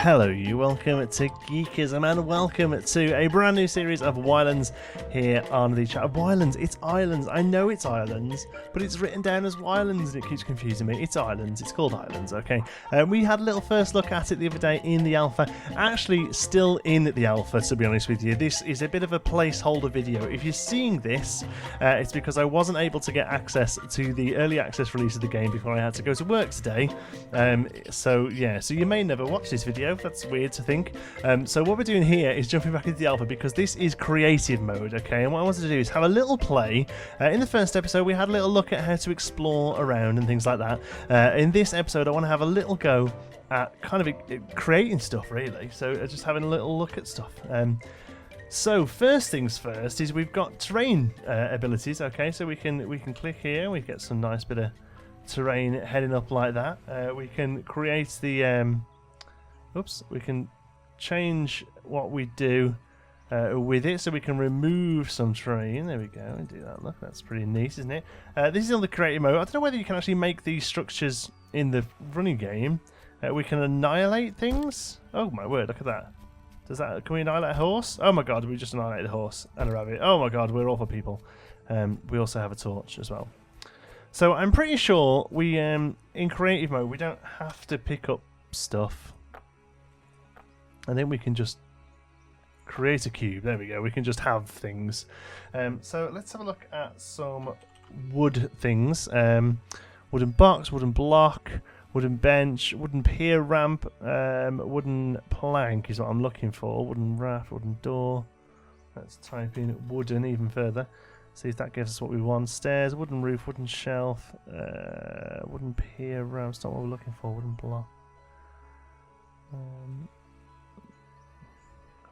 Hello you, welcome to Geekism and welcome to a brand new series of Ylands here on the chat. Ylands, it's Islands. I know it's Islands, but it's written down as Ylands and it keeps confusing me. It's Islands, it's called Islands, okay. We had a little first look at it the other day in the alpha. Actually, still in the alpha, to be honest with you. This is a bit of a placeholder video. If you're seeing this, it's because I wasn't able to get access to the early access release of the game before I had to go to work today. So you may never watch this video. That's weird to think. So what we're doing here is jumping back into the alpha because this is creative mode, okay? And what I wanted to do is have a little play. In the first episode, we had a little look at how to explore around and things like that. In this episode, I want to have a little go at kind of creating stuff, really. So just having a little look at stuff. So first things first is we've got terrain abilities, okay? So we can click here. We get some nice bit of terrain heading up like that. We can create the we can change what we do with it, so we can remove some terrain. There we go, and do that. Look, that's pretty neat, isn't it? This is on the creative mode. I don't know whether you can actually make these structures in the running game. We can annihilate things. Oh my word, look at that. Can we annihilate a horse? Oh my god, we just annihilated a horse and a rabbit. Oh my god, we're awful people. We also have a torch as well. So I'm pretty sure we, in creative mode, we don't have to pick up stuff. And then we can just create a cube. There we go. We can just have things. So let's have a look at some wood things. Wooden box, wooden block, wooden bench, wooden pier ramp, wooden plank is what I'm looking for. Wooden raft, wooden door. Let's type in wooden even further. See if that gives us what we want. Stairs, wooden roof, wooden shelf, wooden pier ramp. That's not what we're looking for. Wooden block.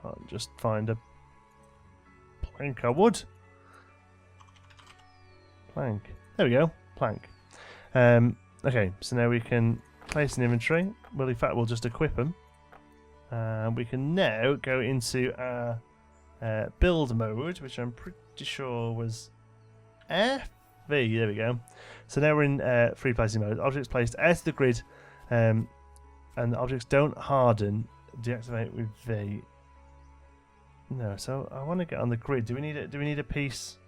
Can't just find a plank. I would. Plank. There we go. Plank. Okay, so now we can place an inventory. Well, in fact, we'll just equip them. We can now go into our build mode, which I'm pretty sure was FV. There we go. So now we're in free placing mode. Objects placed out of the grid, and the objects don't harden. Deactivate with V. No, so I want to get on the grid. Do we need a piece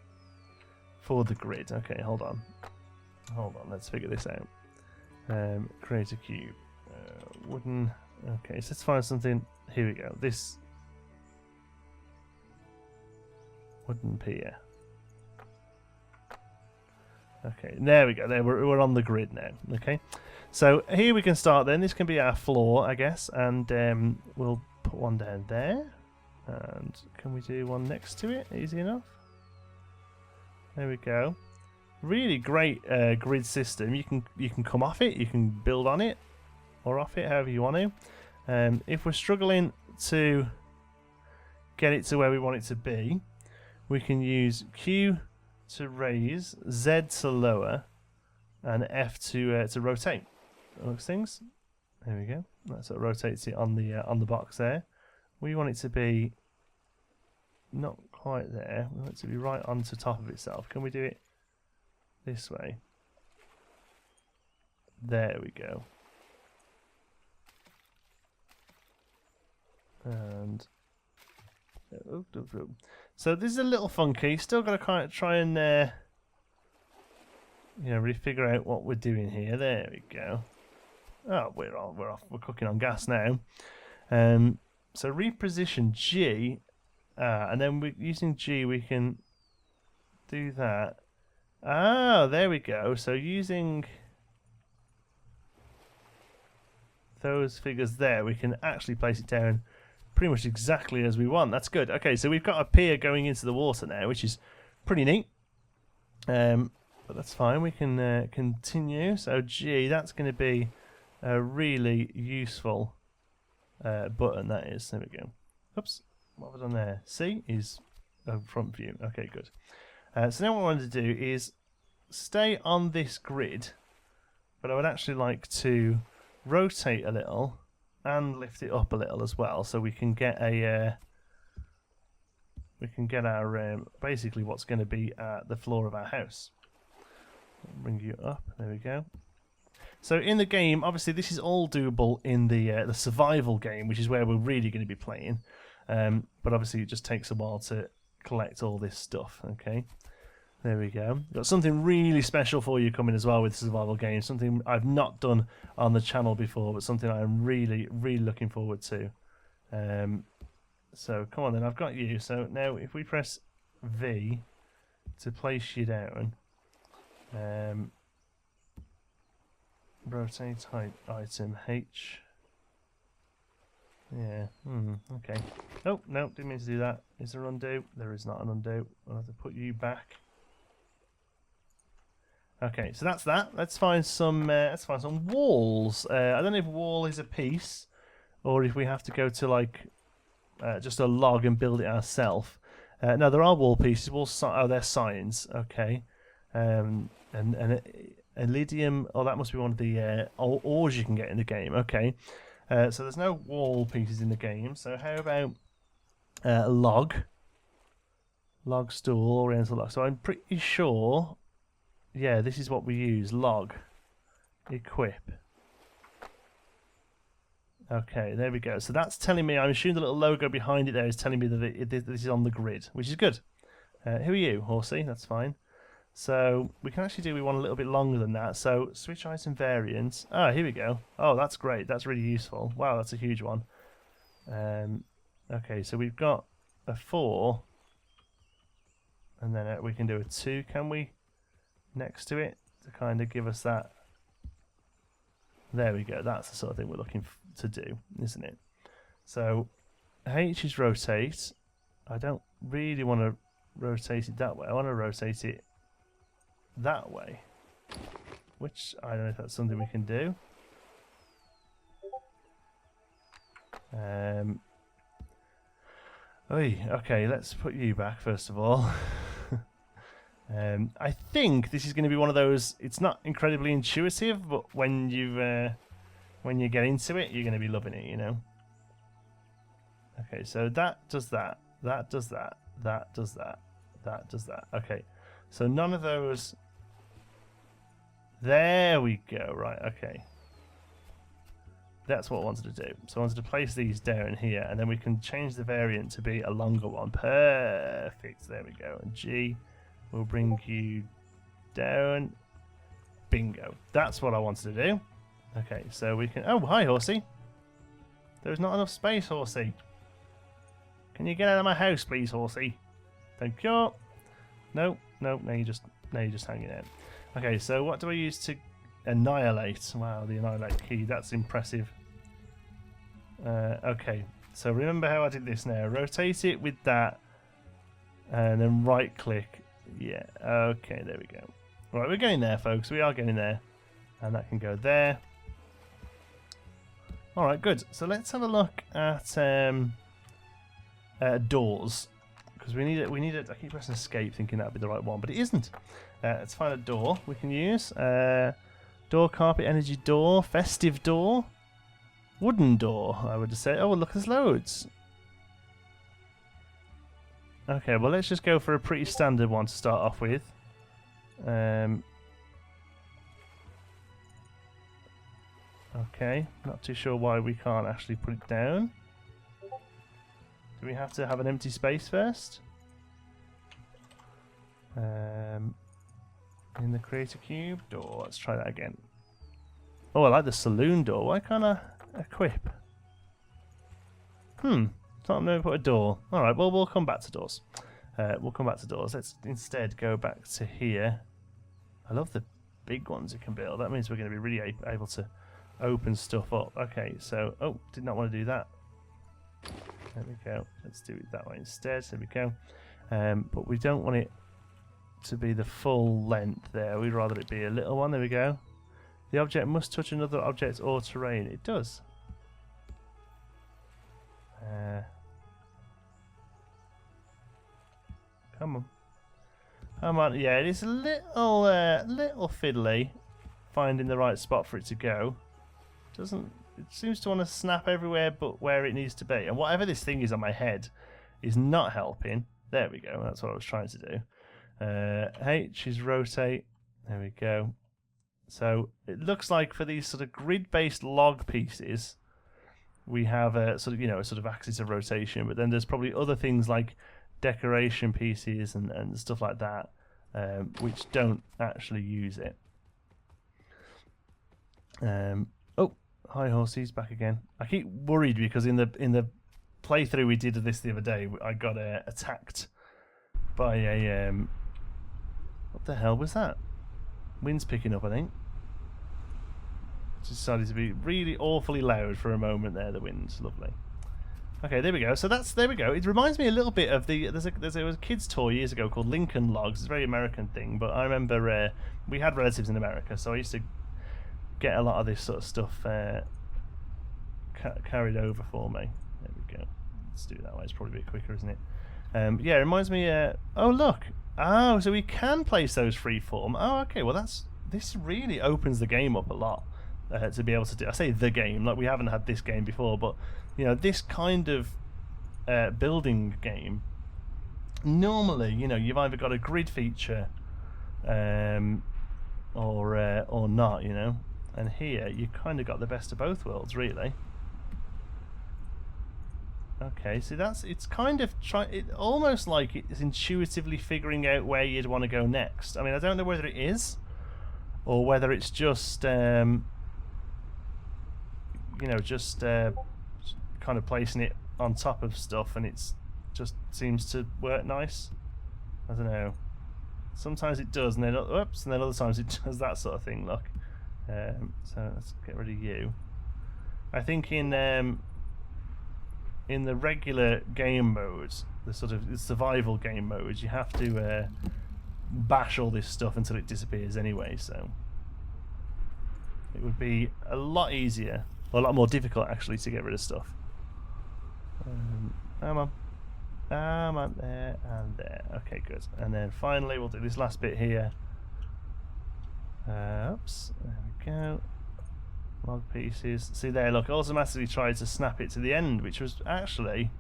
for the grid? Okay, hold on. Let's figure this out. Create a cube. Wooden. Okay, so let's find something. Here we go. This wooden pier. Okay, there we go. There we're on the grid now. Okay, so here we can start. Then this can be our floor, I guess, and we'll put one down there. And can we do one next to it? Easy enough. There we go. Really great grid system. You can come off it, you can build on it, or off it, however you want to. If we're struggling to get it to where we want it to be, we can use Q to raise, Z to lower, and F to rotate. Those things. There we go. That's what rotates it on the box there. We want it to be not quite there. We want it to be right onto top of itself. Can we do it this way? There we go. And so this is a little funky. Still got to kind of try and really figure out what we're doing here. There we go. Oh, we're off. We're cooking on gas now. So reposition G, and then using G we can do that. Ah, there we go. So using those figures there, we can actually place it down pretty much exactly as we want. That's good. Okay, so we've got a pier going into the water now, which is pretty neat. But that's fine. We can continue. So G, that's going to be a really useful button, that is. There we go. Oops, what have I done there? C is a front view. Okay, good. So now what I want to do is stay on this grid, but I would actually like to rotate a little and lift it up a little as well, so we can get our basically what's going to be the floor of our house. Bring you up. There we go. So in the game, obviously this is all doable in the survival game, which is where we're really going to be playing. But obviously it just takes a while to collect all this stuff. Okay, there we go. Got something really special for you coming as well with the survival game. Something I've not done on the channel before, but something I'm really, really looking forward to. So come on then, I've got you. So now if we press V to place you down, rotate height item H. Yeah, okay. Oh, no, didn't mean to do that. Is there undo? There is not an undo. I'll have to put you back. Okay, so that's that. Let's find some walls. I don't know if wall is a piece, or if we have to go to like just a log and build it ourselves. No, there are wall pieces. They're signs. Okay, and Iridium. Oh, that must be one of the ores you can get in the game. Okay, so there's no wall pieces in the game. So how about log stool, oriental log? So I'm pretty sure. Yeah, this is what we use. Log. Equip. Okay, there we go. So that's telling me, I'm assuming the little logo behind it there is telling me that this is on the grid, which is good. Who are you, horsey? That's fine. So we can actually we want a little bit longer than that. So switch item variants. Ah, here we go. Oh, that's great. That's really useful. Wow, that's a huge one. Okay, so we've got a 4. And then we can do a 2, can we? Next to it to kind of give us that. There we go. That's the sort of thing we're looking to do, isn't it? So H is rotate. I don't really want to rotate it that way. I want to rotate it that way, which I don't know if that's something we can do. Okay, let's put you back first of all. I think this is going to be one of those. It's not incredibly intuitive, but when you get into it, you're going to be loving it, you know. Okay, so that does that. That does that. That does that. That does that. Okay, so none of those. There we go. Right. Okay. That's what I wanted to do. So I wanted to place these down here, and then we can change the variant to be a longer one. Perfect. There we go. And G. We'll bring you down. Bingo. That's what I wanted to do. Okay, so we can... Oh, hi, horsey. There's not enough space, horsey. Can you get out of my house, please, horsey? Thank you. No, now you're just hanging out. Okay, so what do I use to annihilate? Wow, the annihilate key. That's impressive. Okay, so remember how I did this now. Rotate it with that, and then right-click. Yeah, okay, there we go. Right, we're getting there, folks. We are getting there. And that can go there. Alright, good. So let's have a look at doors. Because we need it. I keep pressing escape thinking that would be the right one, but it isn't. Let's find a door we can use. Door, carpet, energy door, festive door, wooden door, I would say. Oh, look, there's loads. Okay, well, let's just go for a pretty standard one to start off with. Okay, not too sure why we can't actually put it down. Do we have to have an empty space first? In the creator cube door, let's try that again. Oh, I like the saloon door. Why can't I equip? I'm going to put a door. Alright, well, we'll come back to doors. Let's instead go back to here. I love the big ones you can build. That means we're going to be really able to open stuff up. Okay, so... Oh, did not want to do that. There we go. Let's do it that way instead. There we go. But we don't want it to be the full length there. We'd rather it be a little one. There we go. The object must touch another object or terrain. It does. Come on. Yeah, it is a little fiddly finding the right spot for it to go. It seems to want to snap everywhere but where it needs to be. And whatever this thing is on my head is not helping. There we go. That's what I was trying to do. H is rotate. There we go. So it looks like for these sort of grid-based log pieces, we have a sort of, a sort of axis of rotation, but then there's probably other things like decoration pieces and stuff like that, which don't actually use it. Oh, hi horsies, back again. I keep worried because in the playthrough we did of this the other day, I got attacked by a what the hell was that? Wind's picking up, I think. It decided to be really awfully loud for a moment there. The wind's lovely. Okay, there we go. So there we go. It reminds me a little bit of there was a kid's toy years ago called Lincoln Logs. It's a very American thing, but I remember we had relatives in America, so I used to get a lot of this sort of stuff carried over for me. There we go. Let's do it that way. It's probably a bit quicker, isn't it? Yeah, it reminds me. Oh look. Oh, so we can place those freeform. Oh, okay. Well, this really opens the game up a lot to be able to do. I say the game, like we haven't had this game before, but this kind of building game. Normally, you've either got a grid feature, or not, And here you kind of got the best of both worlds, really. Okay, so it's kind of almost like it's intuitively figuring out where you'd want to go next. I mean, I don't know whether it is, or whether it's just kind of placing it on top of stuff, and it's just seems to work nice. I don't know. Sometimes it does, and then oops, and then other times it does that sort of thing. Look, so let's get rid of you. I think in the regular game modes, the sort of survival game modes, you have to bash all this stuff until it disappears anyway, so it would be a lot easier, or a lot more difficult actually, to get rid of stuff. Come on, there and there. Okay, good. And then finally we'll do this last bit here. Oops, there we go. Log pieces. See there, look, automatically tried to snap it to the end, which was actually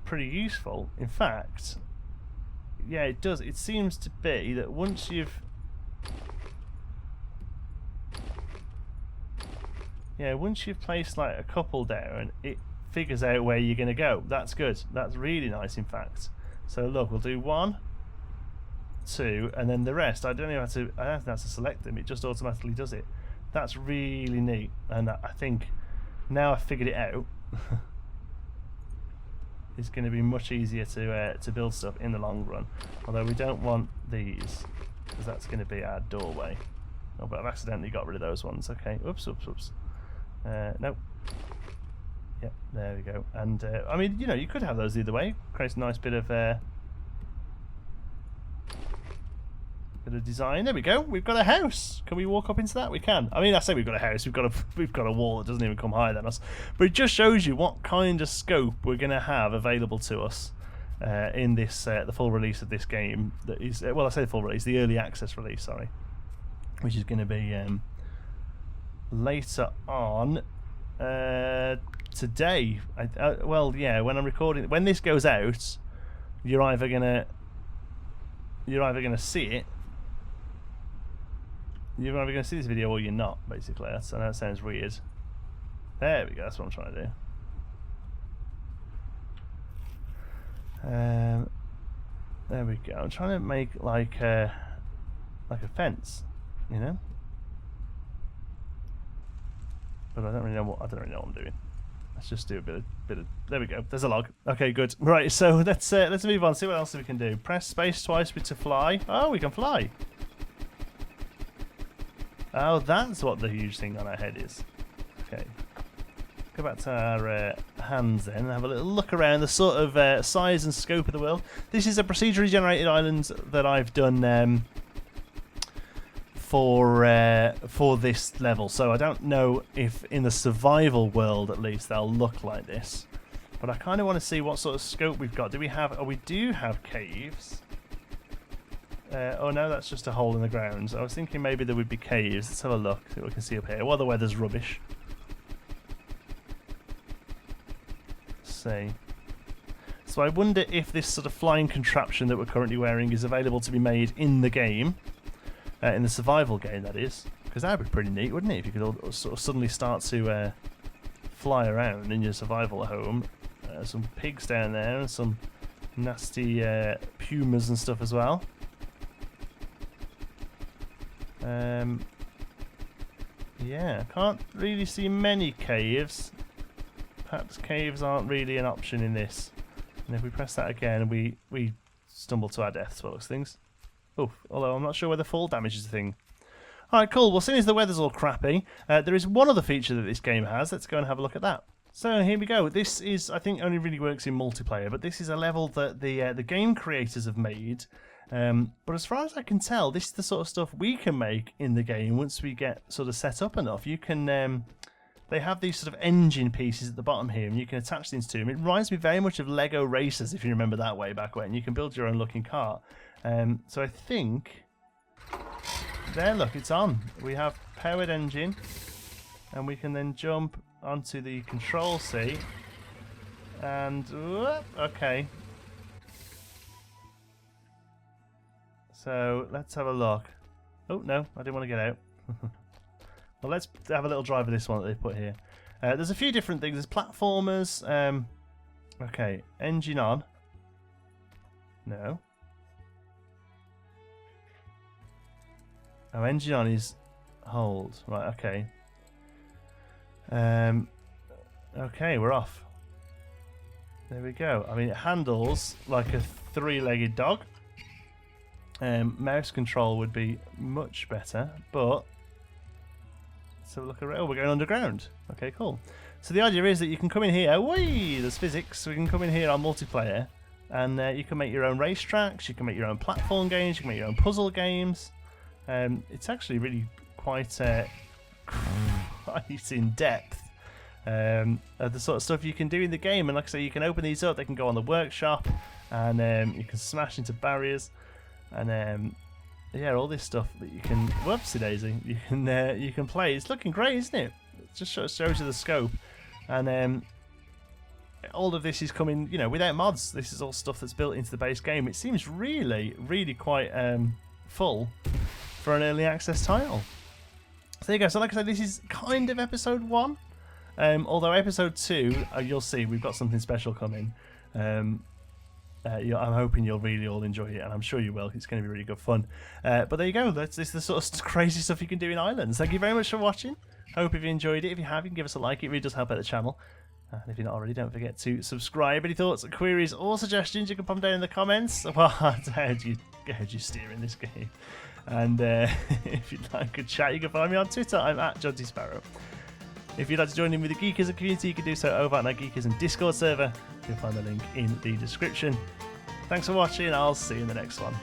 pretty useful. In fact, yeah, it does. It seems to be that once you've placed like a couple down, it figures out where you're going to go. That's good. That's really nice, in fact. So look, we'll do 1, 2, and then the rest. I don't have to select them. It just automatically does it. That's really neat, and I think now I've figured it out, it's going to be much easier to build stuff in the long run. Although we don't want these, because that's going to be our doorway. Oh, but I've accidentally got rid of those ones. Okay, oops. Nope. Yep, there we go. And I mean, you could have those either way. Creates a nice bit of design. There we go. We've got a house. Can we walk up into that? We can. I mean, I say we've got a house. We've got a wall that doesn't even come higher than us. But it just shows you what kind of scope we're going to have available to us in this the full release of this game. That is, well, I say the full release, the early access release. Sorry, which is going to be later on today. Well, yeah. When I'm recording, when this goes out, you're either gonna see it. You're either going to see this video or you're not, basically. I know it sounds weird. There we go, that's what I'm trying to do. There we go. I'm trying to make like a fence, But I don't really know what I'm doing. Let's just do a bit of. There we go. There's a log. Okay, good. Right, so let's move on. See what else we can do. Press space twice to fly. Oh, we can fly. Oh, that's what the huge thing on our head is. Okay. Go back to our hands then and have a little look around the sort of size and scope of the world. This is a procedurally generated island that I've done for this level. So I don't know if in the survival world at least they'll look like this. But I kind of want to see what sort of scope we've got. Do we have... Oh, we do have caves. Oh no, that's just a hole in the ground. I was thinking maybe there would be caves. Let's have a look, see what we can see up here. Well, the weather's rubbish. Let's see. So I wonder if this sort of flying contraption that we're currently wearing is available to be made in the game. In the survival game, that is. Because that would be pretty neat, wouldn't it? If you could all sort of suddenly start to fly around in your survival home. Some pigs down there and some nasty pumas and stuff as well. Yeah, can't really see many caves. Perhaps caves aren't really an option in this. And if we press that again, we stumble to our deaths, by those things. Oh, although I'm not sure whether fall damage is a thing. Alright, cool. Well, seeing as the weather's all crappy, there is one other feature that this game has. Let's go and have a look at that. So here we go. This is, I think, only really works in multiplayer, but this is a level that the game creators have made. But as far as I can tell, this is the sort of stuff we can make in the game once we get sort of set up enough. You can, they have these sort of engine pieces at the bottom here, and you can attach things to them. It reminds me very much of Lego Racers, if you remember that way back when. You can build your own looking car. So I think, there, look, it's on. We have powered engine, and we can then jump onto the control seat, and okay. So let's have a look. Oh no, I didn't want to get out. Well, let's have a little drive of this one that they put here. There's a few different things. There's platformers. Okay, engine on. No. Oh, engine on is hold. Right, okay. Okay, we're off. There we go. I mean, it handles like a three-legged dog. Mouse control would be much better, but let's have a look around. Oh, we're going underground. Okay, cool. So the idea is that you can come in here. Whee! There's physics. So we can come in here on multiplayer, and you can make your own racetracks. You can make your own platform games. You can make your own puzzle games. It's actually really quite quite in depth. The sort of stuff you can do in the game, and like I say, you can open these up. They can go on the workshop, and you can smash into barriers. And yeah, all this stuff that you can, whoopsie daisy, you can play. It's looking great, isn't it? It just shows you the scope, and all of this is coming, you know, without mods. This is all stuff that's built into the base game. It seems really, really quite full for an early access title. So there you go. So like I said, this is kind of episode 1, although episode 2, you'll see we've got something special coming. I'm hoping you'll really all enjoy it, and I'm sure you will. It's going to be really good fun. But there you go. This is the sort of crazy stuff you can do in Ylands. Thank you very much for watching. Hope if you enjoyed it. If you have, you can give us a like. It really does help out the channel. And if you're not already, don't forget to subscribe. Any thoughts, queries, or suggestions, you can pop them down in the comments. Well, how do you steer in this game? And if you'd like a chat, you can find me on Twitter. I'm at Jonty Sparrow. If you'd like to join in with the Geekism community, you can do so over at our Geekism Discord server. You'll find the link in the description. Thanks for watching. I'll see you in the next one.